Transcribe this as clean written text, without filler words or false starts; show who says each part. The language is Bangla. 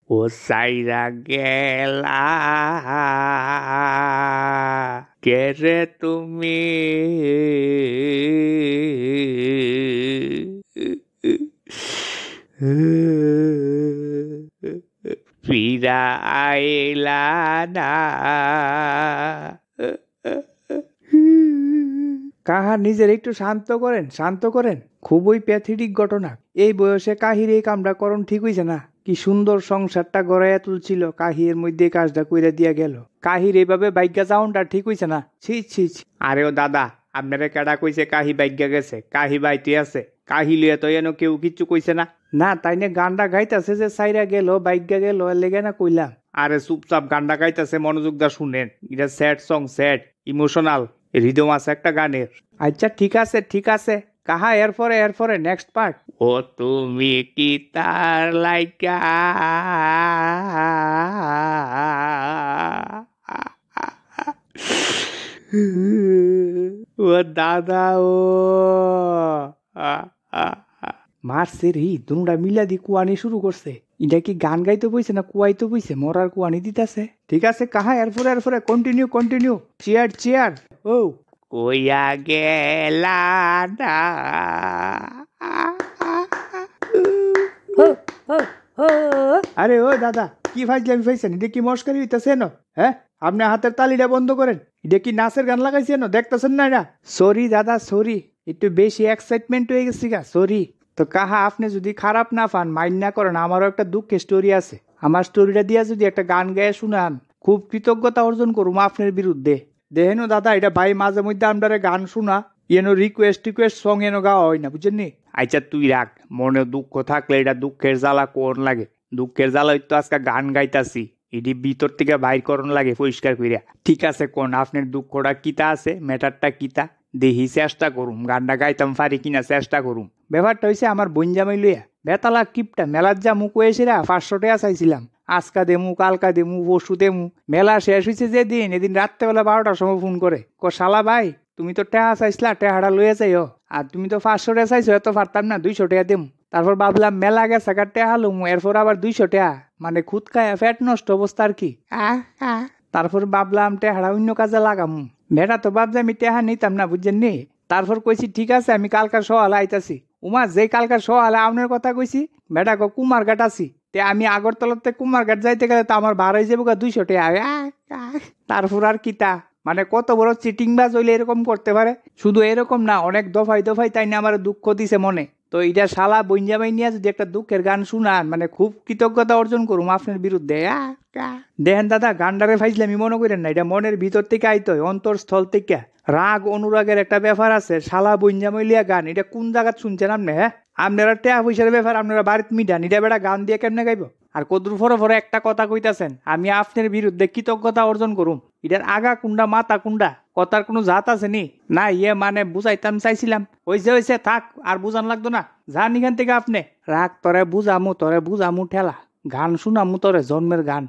Speaker 1: ও সাইরা গেলা কে রে তুমি ফিরা আইলা না। কাহা নিজের একটু শান্ত করেন, শান্ত করেন। খুবই প্যাথেটিক ঘটনা। এই বয়সে কাহির এই কামটা করণ ঠিক হইছে না। কি সুন্দর সংসারটা গড়াইয়া তুলছিল, কাহির মধ্যে কাজটা কইরা দিয়া গেল। কাহির এইভাবে বাইজ্ঞা যাওনটা ঠিক হইছে না। ছি ছি ছি। আরে ও দাদা, আপনারে কেডা কইছে কাহি বাইজ্ঞা গেছে? কাহি বাইতে আছে। কাহি লিয়ে তো এনো কেউ কিচ্ছু কইছে না। না তাই না গানটা গাইতেছে যে সাইরা গেল বাইজ্ঞা গেল লেগে না কইলাম। আরে চুপচাপ গানটা গাইতেছে, মনোযোগ দা শুনেন। এটা sad song, sad emotional rhythm আছে একটা গানের। আচ্ছা ঠিক আছে ঠিক আছে, কাহা এরপরে নেক্সট পার্ট। ও তুমি কি তার লাইকা ও দাদা ও মারছে রে, দুটা মিলা দি কুয়ানি শুরু করছে। এটা কি গান গাইতে বইছে না কুয়াইতে বইছে? মরার কুয়ানি দিতেছে। ঠিক আছে কাহা এরপরে কন্টিনিউ কন্টিনিউ। Chair chair. ও কইয়া গেলা না। আরে ও দাদা, কি ফাইজলামি ফাইছেন? এটা কি মস্কারি হইতেছে না? হ্যাঁ, আপনি হাতের তালিটা বন্ধ করেন। এটা কি নাচের গান লাগাইছেন না? দেখতেছেন না এটা? সরি দাদা সরি, একটু বেশি এক্সাইটমেন্ট হয়ে গেছি গা, সরি। তো কাহা আপনি যদি খারাপ না পান, মাইন্ড না করেন, আমারও একটা দুঃখের স্টোরি আছে। আমার স্টোরিটা দিয়া যদি একটা গান গায়ে শুনান, খুব কৃতজ্ঞতা অর্জন করুম আপনার বিরুদ্ধে। দেখেন দাদা, এটা ভাই মাঝে মধ্যে আমরা গান শোনা এনো রিকোয়েস্ট সং এনো গাওয়া হয় না, বুঝছেন নি? আচ্ছা তুই রাখ, মনে দুঃখ থাকলে এটা দুঃখের জ্বালা কোন লাগে। দুঃখের জ্বালা তো আজকে গান গাইতাছি, এটি ভিতর থেকে বাইর করন লাগে পরিষ্কার করিয়া। ঠিক আছে কোন আপনার দুঃখটা কিতা আছে, ম্যাটারটা কিতা দেখি, চেষ্টা করুম গানটা গাইতাম পারি কিনা চেষ্টা করুম। ব্যাপারটা হয়েছে আমার বোন জামাই লইয়া বেতালা কিপটা মেলার যা মুখ এসেরা 500 টাকা চাইছিলাম। আজকা দেমু কালকা দেমু পরশু দেমু। মেলা শেষ হয়েছে যেদিন, এদিন রাত্রেবেলা 12টার সময় ফোন করে শালা ভাই তুমি তো টেহা চাইছিলা, টেহাটা লইয়া যাইও। আর তুমি তো 500 টাকা চাইছো, এত পারতাম না, 200 টাকা দেমু। তারপর ভাবলাম মেলা গেছে টেহা লমু, এরপর আবার 200 টাকা, মানে খুদ খায় ফ্যাট নষ্ট অবস্থা আর কি। তারপর ভাবলাম টেহাটা অন্য কাজে লাগামু। বেটা তো ভাবছে আমি টেহা নিতাম না, বুঝছেন নি? তারপর কইছি ঠিক আছে আমি কালকার সকালে আইতাছি। উমা যে কালকার সকালে আপনার কথা কইছি, বেটা কো কুমারঘাট আছি। তে আমি আগরতলাতে কুমারঘাট যাইতে গেলে তো আমার ভাড়া হয়ে যাবো 200 টাকা। তারপর আর কিতা, মানে কত বড় চিটিং বাজ হইলে এরকম করতে পারে? শুধু এরকম না, অনেক দফায় দফায় তাই না আমার দুঃখ দিছে মনে। তো এটা শালা বইনজামাই নিয়ে যদি একটা দুঃখের গান শুনান, মানে খুব কৃতজ্ঞতা অর্জন করুম আপনার বিরুদ্ধে। দেখেন দাদা, গান্ডারে ফাইজলামি মনে করেন না, এটা মনের ভিতর থেকে আইতো, অন্তরস্থল থেকে। রাগ অনুরাগের একটা ব্যাপার আছে। শালা বইনজামাই লিয়া গান, এটা কোন জায়গা শুনছেন আপনি? হ্যাঁ, আপনারা টেয়া পয়সার ব্যাপার আপনারা বাড়িতে মিটান, এটা বেটা গান দিয়ে কেমনে গাইব? আর কদুর ফরে একটা কথা কইতাছেন আমি আপনার বিরুদ্ধে কৃতজ্ঞতা অর্জন করুম, এটার আগা কুন্ডা মাথা কুন্ডা কথার কোনো জাত আছে নি? না ইয়ে মানে বুঝাইতাম চাইছিলাম, হইছে থাক, আর বুঝান লাগতো না, যান এখান থেকে আপনি। রাগ, তরে বুঝামু ঠেলা, গান শুনামু তোরে জন্মের গান।